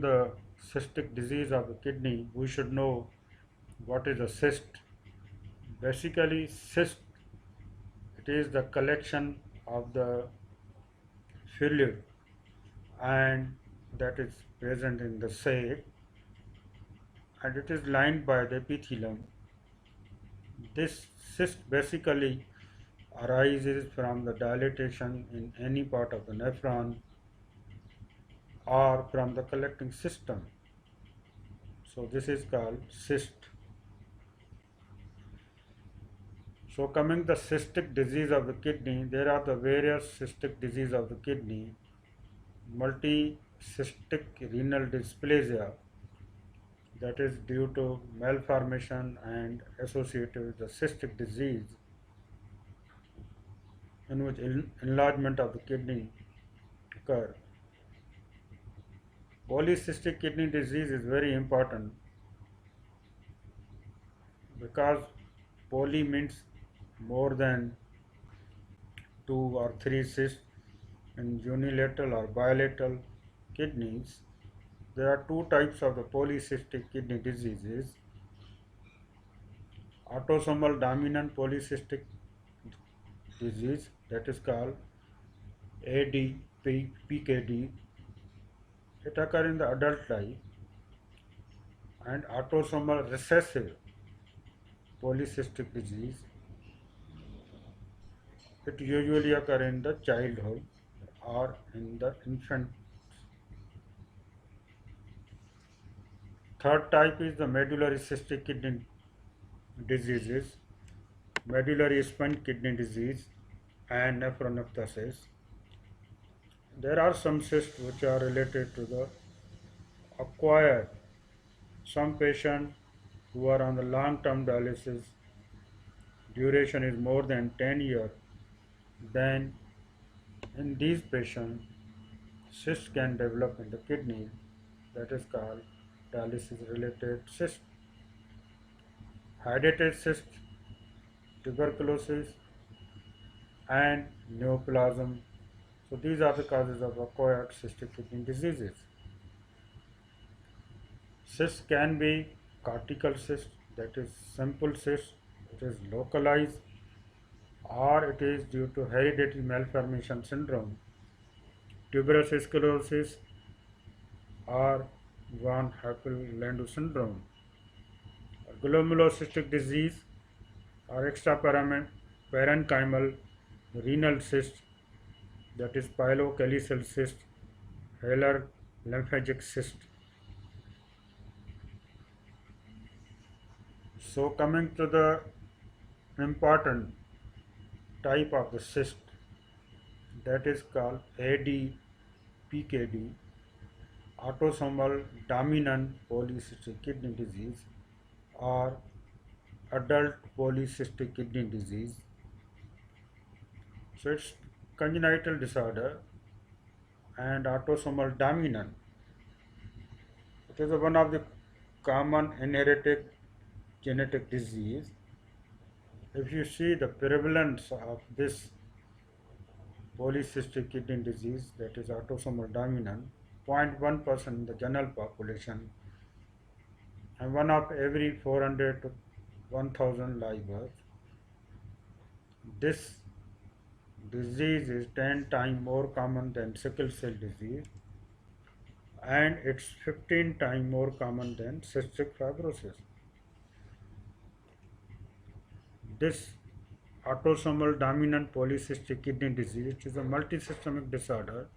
discussing the cystic disease of the kidney, we should know what is a cyst. Basically, cyst, it is the collection of the fluid and that is present in the sac, and it is lined by the epithelium. This cyst basically arises from the dilatation in any part of the nephron or from the collecting system. So this is called cyst. So coming the cystic disease of the kidney, there are the various cystic disease of the kidney. Multicystic renal dysplasia, that is due to malformation and associated with the cystic disease, in which enlargement of the kidney occur. Polycystic kidney disease is very important because poly means more than two or three cysts. In unilateral or bilateral kidneys, there are two types of the polycystic kidney diseases: autosomal dominant polycystic disease, that is called ADPKD. It occurs in the adult life, and autosomal recessive polycystic disease, it usually occurs in the childhood or in the infant. Third type is the medullary cystic kidney diseases, medullary sponge kidney disease, and nephronophthosis. There are some cysts which are related to the acquired. Some patients who are on the long-term dialysis, duration is more than 10 years, then in these patients, cysts can develop in the kidney, that is called dialysis-related cyst. Hydatid cyst, tuberculosis, and neoplasm. So these are the causes of acquired cystic kidney diseases. Cyst can be cortical cyst, that is simple cyst, it is localized, or it is due to hereditary malformation syndrome, tuberous sclerosis, or von Hippel-Lindau syndrome. Glomerulocystic disease or extraparenchymal renal cyst, that is pilocalyceal cyst, Haller lymphatic cyst. So coming to the important type of the cyst, that is called ADPKD, autosomal dominant polycystic kidney disease, or adult polycystic kidney disease. So it's congenital disorder and autosomal dominant. It is one of the common inherited genetic disease. If you see the prevalence of this polycystic kidney disease, that is autosomal dominant, 0.1% in the general population, and one of every 400 to 1000 live births. This disease is 10 times more common than sickle cell disease, and it's 15 times more common than cystic fibrosis. This autosomal dominant polycystic kidney disease is a multisystemic disorder,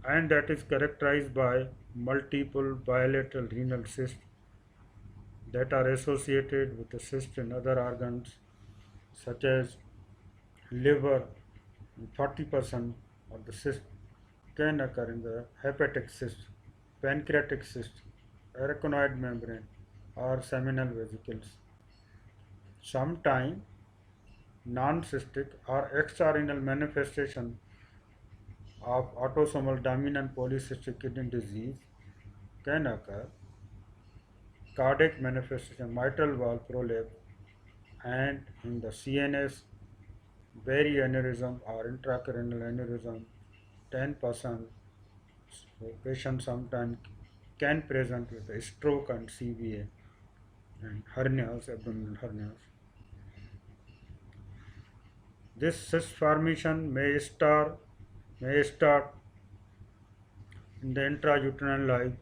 and that is characterized by multiple bilateral renal cysts that are associated with the cysts in other organs such as liver. 40% of the cysts can occur in the hepatic cyst, pancreatic cyst, arachnoid membrane, or seminal vesicles. Sometimes non-cystic or extrarenal manifestation of autosomal dominant polycystic kidney disease can occur. Cardiac manifestation, mitral valve prolapse, and in the CNS, berry aneurysm or intracranial aneurysm, 10%, So patient sometimes can present with a stroke and CVA and hernias, abdominal hernias. This cyst formation may start in the intrauterine life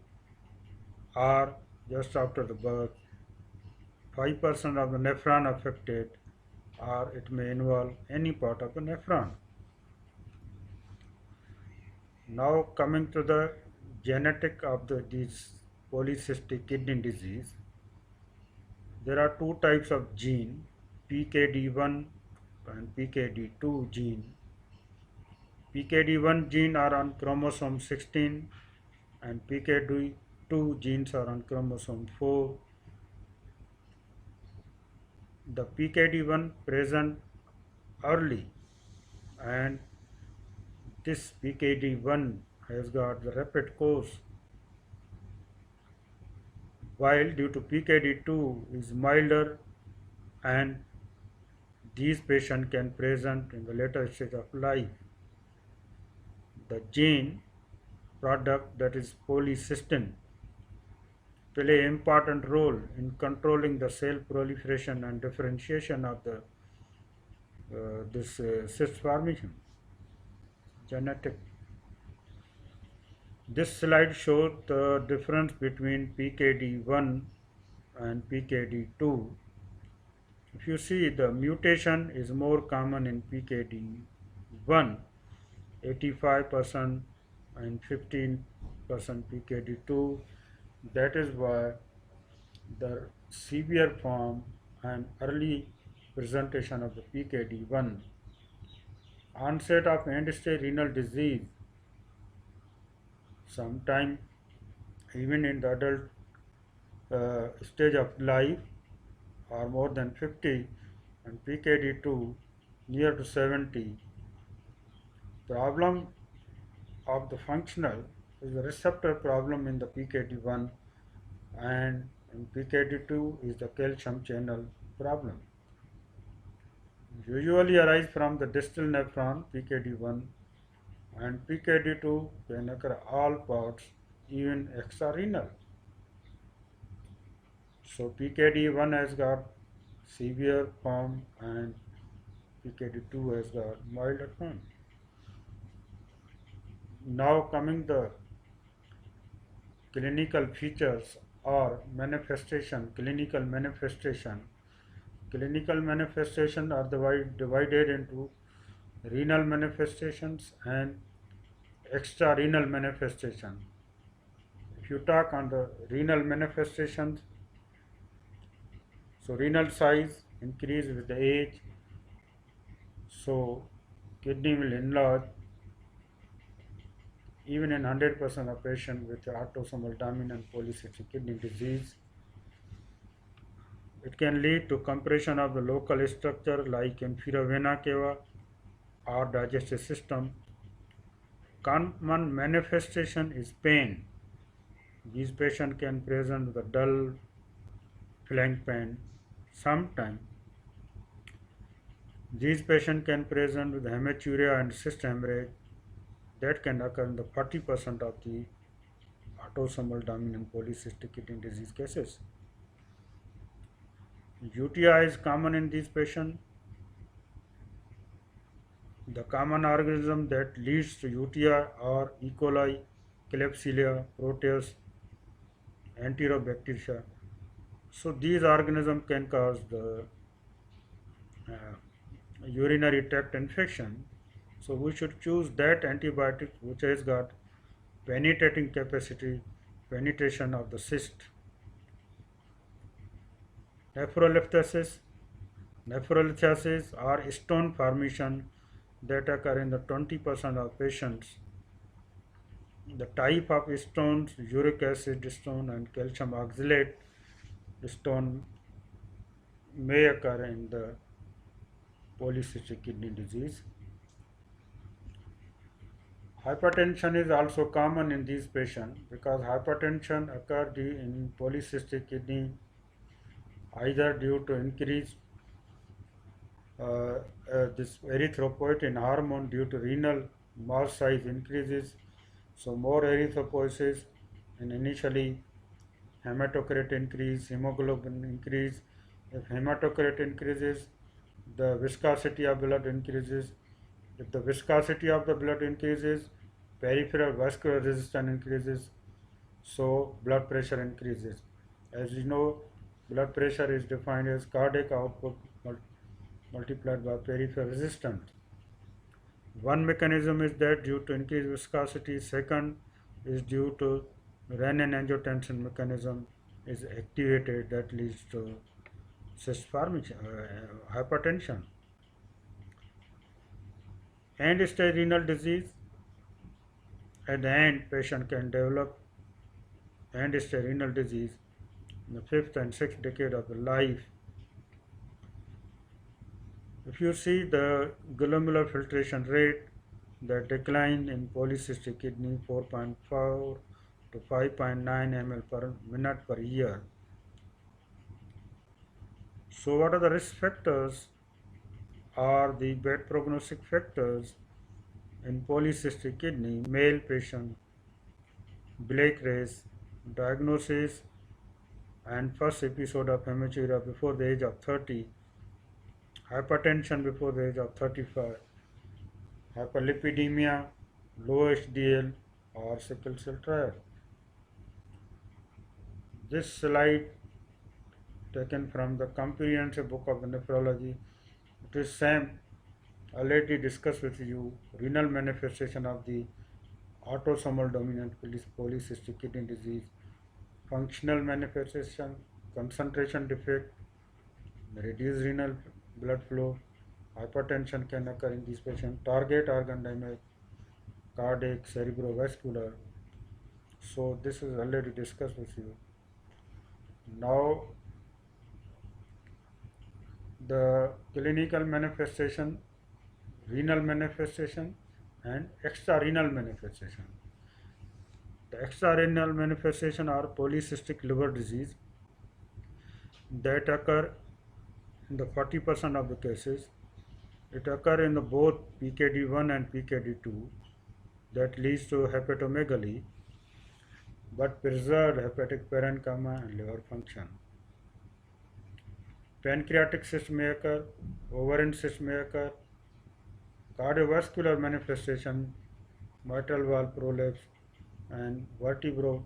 or just after the birth. 5% of the nephron affected, or it may involve any part of the nephron. Now coming to the genetic of these polycystic kidney disease, there are two types of gene, PKD1 and PKD2 gene. PKD1 gene are on chromosome 16 and PKD2 genes are on chromosome 4. The PKD1 present early, and this PKD1 has got the rapid course, while due to PKD2 is milder, and these patients can present in the later stage of life. The gene product, that is polycystin, play an important role in controlling the cell proliferation and differentiation of the this cyst formation. Genetic. This slide shows the difference between PKD1 and PKD2. If you see, the mutation is more common in PKD1, 85% and 15% PKD2. That is why the severe form and early presentation of the PKD1. Onset of end-stage renal disease, sometime even in the adult stage of life, or more than 50, and PKD2 near to 70. Problem of the functional is the receptor problem in the PKD1, and in PKD2 is the calcium channel problem. Usually arise from the distal nephron PKD1, and PKD2 can occur all parts, even extrarenal. So PKD1 has got severe form and PKD2 has got milder form. Now coming the clinical features or manifestation, clinical manifestation are divided into renal manifestations and extrarenal manifestation. If you talk on the renal manifestations, so renal size increase with the age, so kidney will enlarge even in 100% of patients with autosomal dominant polycystic kidney disease. It can lead to compression of the local structure like inferior vena cava or digestive system. Common manifestation is pain. These patients can present with a dull flank pain. Sometimes these patients can present with hematuria and cyst hemorrhage that can occur in the 40% of the autosomal dominant polycystic kidney disease cases. UTI is common in these patients. The common organism that leads to UTI are E. coli, Klebsiella, Proteus, Enterobacteria. So these organisms can cause the urinary tract infection. So we should choose that antibiotic which has got penetrating capacity, penetration of the cyst. Nephrolithiasis. Nephrolithiasis are stone formation that occur in the 20% of patients. The type of stones, uric acid stone and calcium oxalate stone, may occur in the polycystic kidney disease. Hypertension is also common in these patients because hypertension occurs in polycystic kidney either due to increased this erythropoietin hormone due to renal mass size increases, So more erythropoiesis and initially hematocrit increase, hemoglobin increase. If hematocrit increases, the viscosity of blood increases. If the viscosity of the blood increases, peripheral vascular resistance increases, so blood pressure increases. As you know, blood pressure is defined as cardiac output multiplied by peripheral resistance. One mechanism is that due to increased viscosity. Second is due to renin-angiotensin mechanism is activated that leads to cyst formation, hypertension. End-stage renal disease. At the end, patient can develop end-stage renal disease in the fifth and sixth decade of the life. If you see the glomerular filtration rate, the decline in polycystic kidney 4.4 to 5.9 ml per minute per year. So what are the risk factors or the bad prognostic factors in polycystic kidney? Male patient, black race, diagnosis and first episode of hematuria before the age of 30, hypertension before the age of 35, hyperlipidemia, low HDL or sickle cell trial. This slide taken from the comprehensive book of nephrology. It is same already discussed with you, renal manifestation of the autosomal dominant polycystic kidney disease, functional manifestation, concentration defect, reduced renal blood flow, hypertension can occur in these patients, target organ damage, cardiac, cerebrovascular. So this is already discussed with you. Now the clinical manifestation, renal manifestation and extrarenal manifestation. The extrarenal manifestation are polycystic liver disease that occur in the 40% of the cases. It occurs in the both PKD1 and PKD2 that leads to hepatomegaly but preserved hepatic parenchyma and liver function. Pancreatic cyst may occur, ovarian cyst may occur, cardiovascular manifestation, mitral valve prolapse and vascular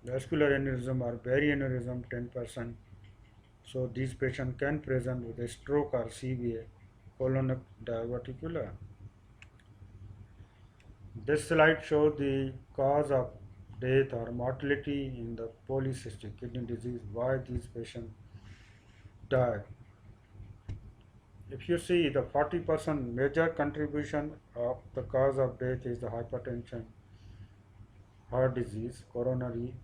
aneurysm or barrianeurysm 10%. So these patients can present with a stroke or CVA, colonic diverticula. This slide shows the cause of death or mortality in the polycystic kidney disease, why these patients die. If you see the 40% major contribution of the cause of death is the hypertension, heart disease, coronary,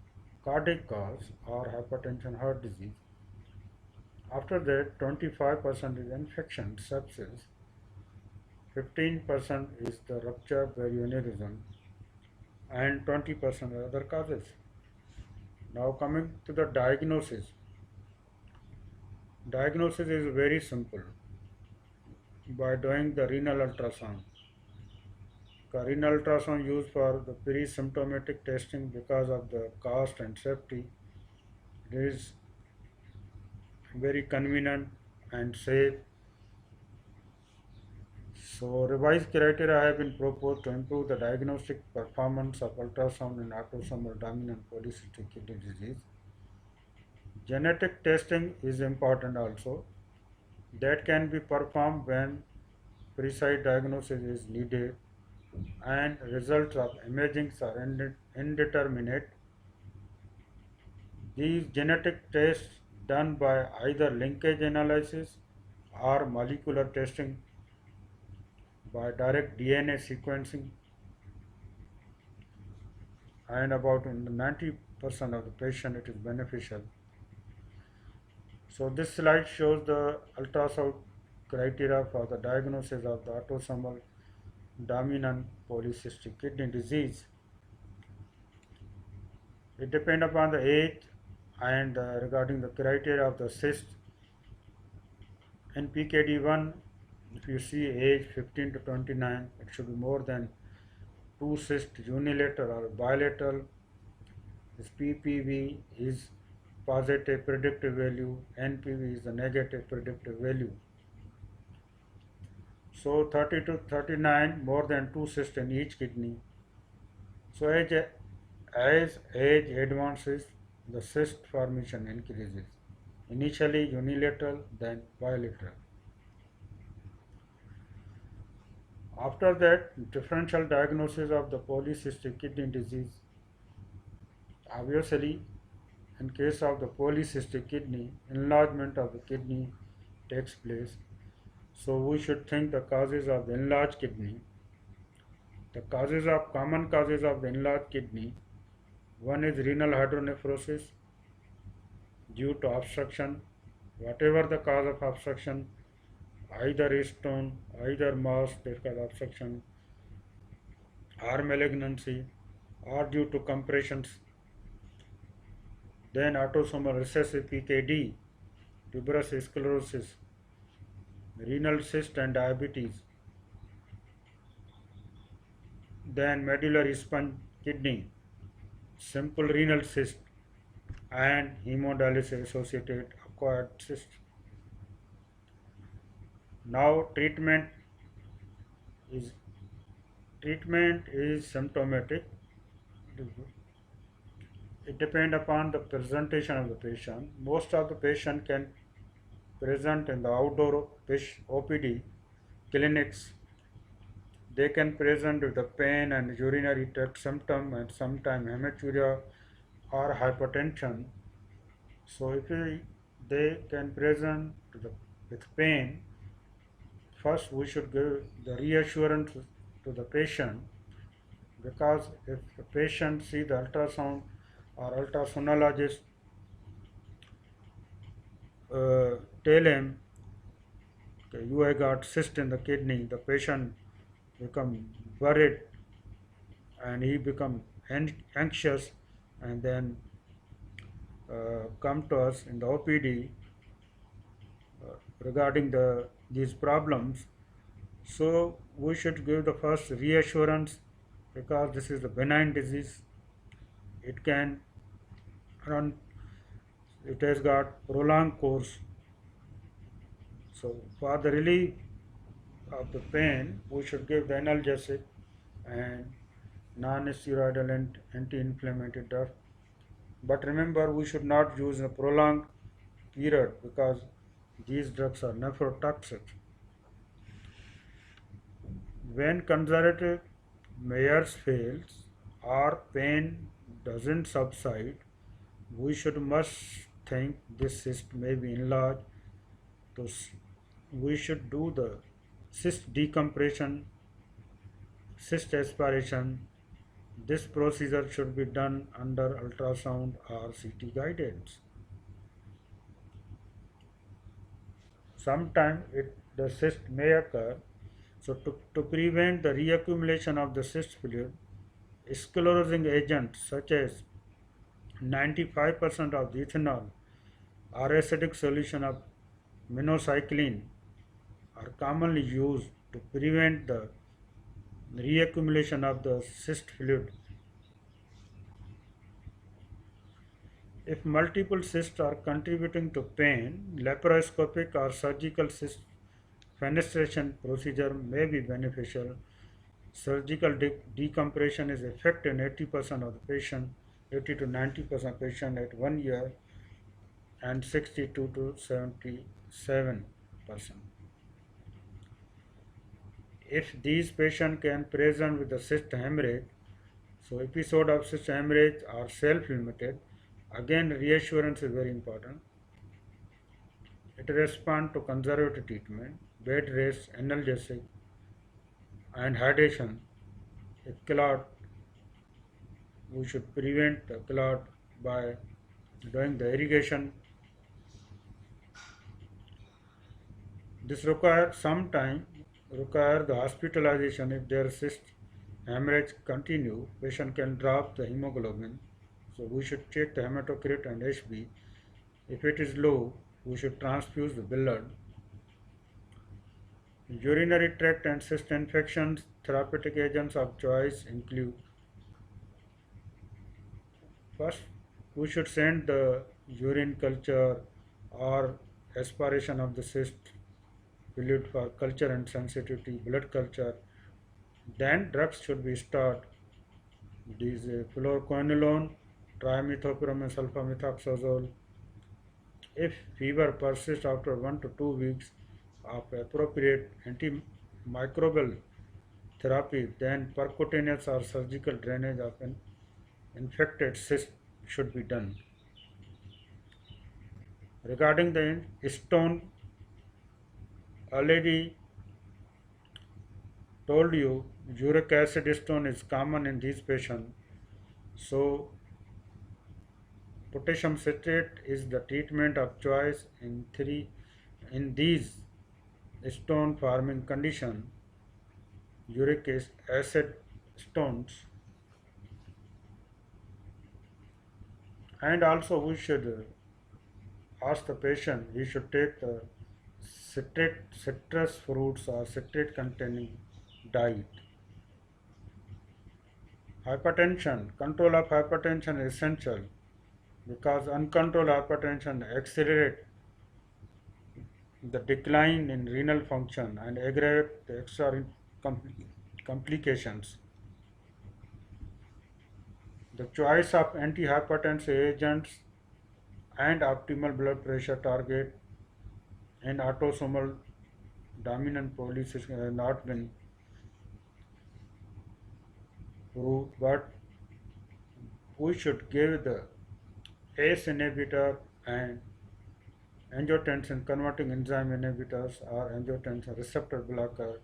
cardiac cause or hypertension, heart disease. After that 25% is infection, sepsis, 15% is the rupture barrianeurysm and 20% are other causes. Now coming to the diagnosis. Diagnosis is very simple by doing the renal ultrasound. The renal ultrasound used for the pre-symptomatic testing because of the cost and safety. It is very convenient and safe. So revised criteria have been proposed to improve the diagnostic performance of ultrasound in autosomal dominant polycystic kidney disease. Genetic testing is important also. That can be performed when precise diagnosis is needed and results of imaging are indeterminate. These genetic tests done by either linkage analysis or molecular testing by direct DNA sequencing, and about in the 90% of the patient it is beneficial. So this slide shows the ultrasound criteria for the diagnosis of the autosomal dominant polycystic kidney disease. It depends upon the age and regarding the criteria of the cyst. In PKD1, if you see age 15 to 29, it should be more than two cysts unilateral or bilateral, this PPV is positive predictive value, NPV is the negative predictive value. So 30 to 39, more than two cysts in each kidney. So as age advances, the cyst formation increases. Initially unilateral, then bilateral. After that, differential diagnosis of the polycystic kidney disease. Obviously, in case of the polycystic kidney, enlargement of the kidney takes place. So we should think the causes of the enlarged kidney. The common causes of the enlarged kidney. One is renal hydronephrosis due to obstruction. Whatever the cause of obstruction, either stone, either mass that cause obstruction, or malignancy, or due to compressions. Then autosomal recessive PKD, tuberous sclerosis, renal cyst and diabetes. Then medullary sponge kidney, simple renal cyst, and hemodialysis associated acquired cyst. Now is treatment is symptomatic. It depends upon the presentation of the patient. Most of the patient can present in the outdoor OPD clinics. They can present with the pain and urinary tract symptom and sometimes hematuria or hypertension. So if they can present with pain, first we should give the reassurance to the patient, because if the patient see the ultrasound or ultrasonologist tell him, okay, you have got cyst in the kidney, the patient become worried and he become anxious, and then come to us in the OPD regarding these problems. So we should give the first reassurance, because this is a benign disease. It can run, it has got prolonged course. So for the relief of the pain, we should give the analgesic and non-steroidal and anti-inflammatory drug. But remember, we should not use a prolonged period, because these drugs are nephrotoxic. When conservative measures fails or pain doesn't subside, we must think this cyst may be enlarged. So we should do the cyst decompression, cyst aspiration. This procedure should be done under ultrasound or CT guidance. Sometimes the cyst may occur. So to prevent the reaccumulation of the cyst fluid, sclerosing agents such as 95% of the ethanol or acidic solution of minocycline are commonly used to prevent the reaccumulation of the cyst fluid. If multiple cysts are contributing to pain, laparoscopic or surgical cyst fenestration procedure may be beneficial. Surgical decompression is effective in 80% of the patient, 80 to 90% patient at 1 year, and 62 to 77%. If these patients can present with the cyst hemorrhage, so episode of cyst hemorrhage are self-limited, again reassurance is very important. It responds to conservative treatment, bed rest, analgesic, and hydration. If clot, we should prevent the clot by doing the irrigation. This requires the hospitalization. If their cyst hemorrhage continue, patient can drop the hemoglobin. So we should check the hematocrit and HB. If it is low, we should transfuse the blood. Urinary tract and cyst infections, therapeutic agents of choice include: first, we should send the urine culture or aspiration of the cyst fluid for culture and sensitivity, blood culture. Then drugs should be started. These fluoroquinolone, trimethoprim, sulfamethoxazole. If fever persists after 1 to 2 weeks of appropriate antimicrobial therapy, then percutaneous or surgical drainage of an infected cyst should be done. Regarding the stone, already told you uric acid stone is common in these patients. So potassium citrate is the treatment of choice in these stone forming condition, uric acid stones. And also we should ask the patient he should take the citrus fruits or citrate containing diet. Hypertension, control of hypertension is essential because uncontrolled hypertension accelerates the decline in renal function and aggravate the extra complications. The choice of antihypertensive agents and optimal blood pressure target in autosomal dominant polycystic have not been proved, but we should give the ACE inhibitor and angiotensin converting enzyme inhibitors or angiotensin receptor blocker.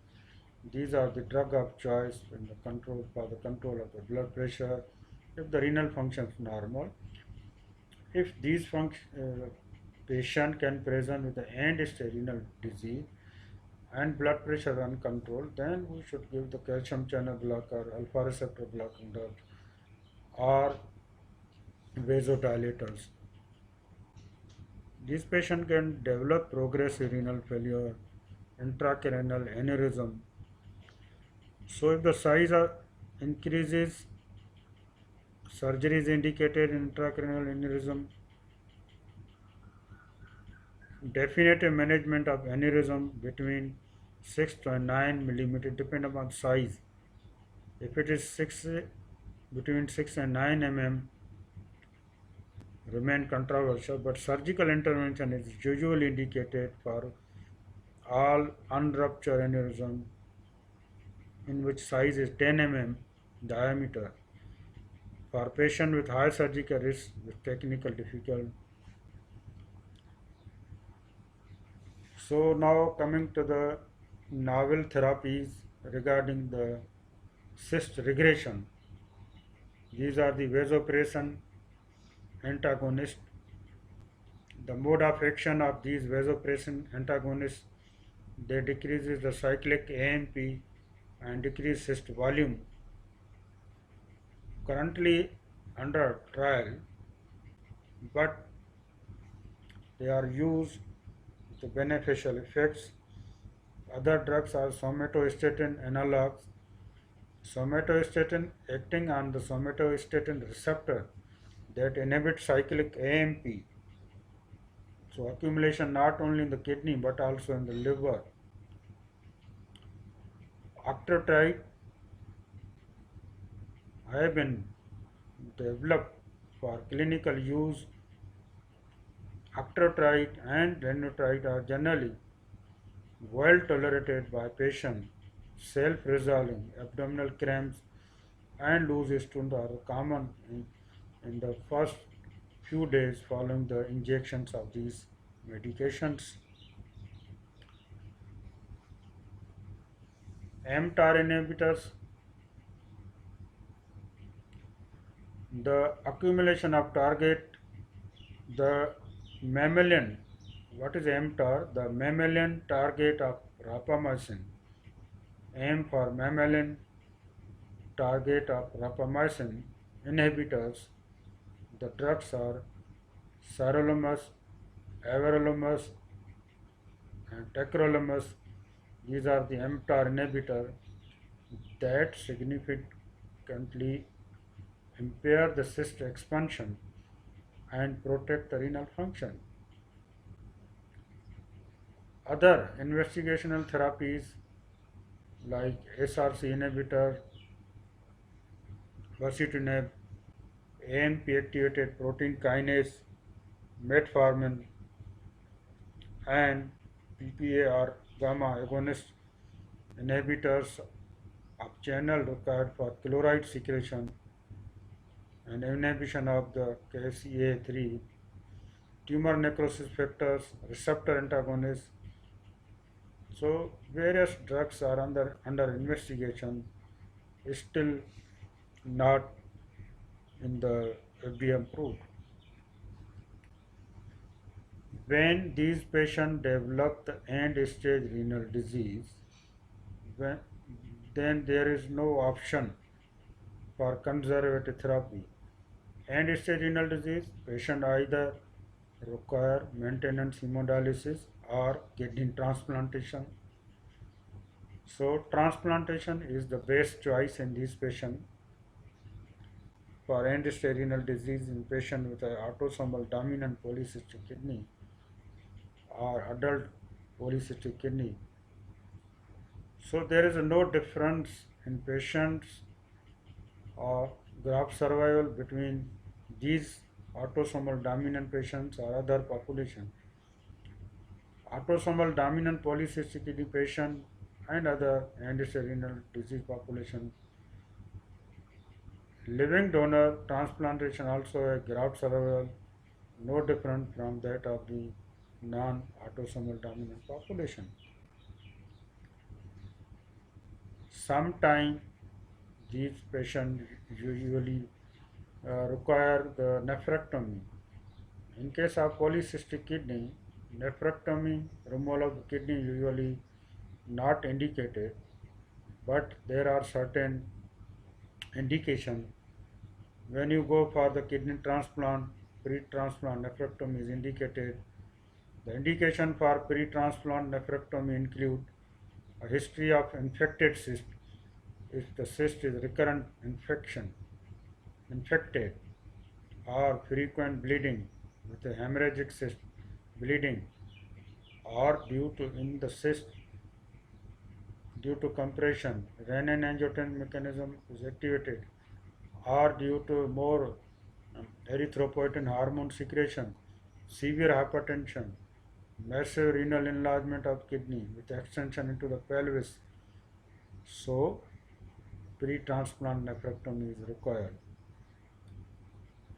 These are the drug of choice in the control for the control of the blood pressure if the renal function is normal. If these patient can present with the end-stage renal disease and blood pressure uncontrolled, then we should give the calcium channel blocker, alpha receptor blocking drug, or vasodilators. This patient can develop progressive renal failure, intracranial aneurysm. So if the size increases, surgery is indicated in intracranial aneurysm. Definitive management of aneurysm between 6 to 9 millimeter depending upon size. If it is between 6 and 9 mm, remain controversial, but surgical intervention is usually indicated for all unruptured aneurysm in which size is 10 mm diameter. For patient with high surgical risk with technical difficulty. So now coming to the novel therapies regarding the cyst regression. These are the vasopressin antagonists. The mode of action of these vasopressin antagonists, they decreases the cyclic AMP and decrease cyst volume. Currently under trial, but they are used with beneficial effects. Other drugs are somatostatin analogs. Somatostatin acting on the somatostatin receptor that inhibits cyclic AMP. So accumulation not only in the kidney but also in the liver. Octreotide have been developed for clinical use. Octreotide and renotride are generally well tolerated by patients. Self-resolving abdominal cramps and loose stools are common in the first few days following the injections of these medications. mTOR inhibitors, the accumulation of target, the mammalian, what is mTOR? The mammalian target of rapamycin. M for mammalian target of rapamycin inhibitors. The drugs are sirolimus, everolimus, and tacrolimus. These are the mTOR inhibitor that significantly impair the cyst expansion and protect the renal function. Other investigational therapies like SRC inhibitor, bosutinib, AMP activated protein kinase, metformin, and PPAR gamma agonist inhibitors of channel required for chloride secretion and inhibition of the KCA3, tumor necrosis factors, receptor antagonists. So various drugs are under investigation, still not in the FDA approved. When these patients develop the end-stage renal disease, when, then there is no option for conservative therapy. End-stage renal disease, patient either require maintenance hemodialysis or kidney transplantation. So transplantation is the best choice in this patient for end-stage renal disease in patient with an autosomal dominant polycystic kidney or adult polycystic kidney. So there is no difference in patients or graft survival between these autosomal dominant patients or other population. Autosomal dominant polycystic kidney patient and other end-stage renal disease population. Living donor transplantation also a graft survival no different from that of the non-autosomal dominant population. Sometimes these patients usually require the nephrectomy. In case of polycystic kidney, nephrectomy, removal of the kidney usually not indicated, but there are certain indication. When you go for the kidney transplant, pre-transplant nephrectomy is indicated. The indication for pre-transplant nephrectomy include a history of infected cyst. If the cyst is recurrent infected, or frequent bleeding with a hemorrhagic cyst bleeding, or due to in the cyst due to compression, renin-angiotensin mechanism is activated, or due to more erythropoietin hormone secretion, severe hypertension, massive renal enlargement of kidney with extension into the pelvis. So, pre-transplant nephrectomy is required.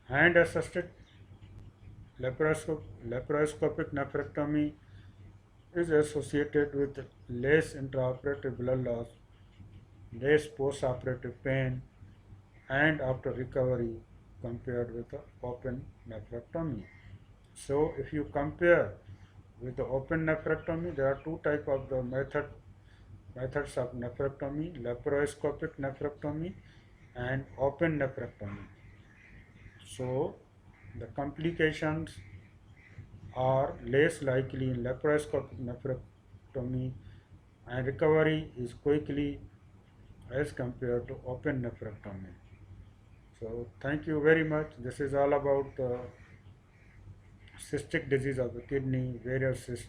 Hand-assisted laparoscopic nephrectomy is associated with less intraoperative blood loss, less post-operative pain, and after recovery compared with the open nephrectomy. So, if you compare with the open nephrectomy, there are two types of the methods of nephrectomy: laparoscopic nephrectomy and open nephrectomy. So, the complications are less likely in laparoscopic nephrectomy and recovery is quickly as compared to open nephrectomy. So thank you very much. This is all about the cystic disease of the kidney, various cysts.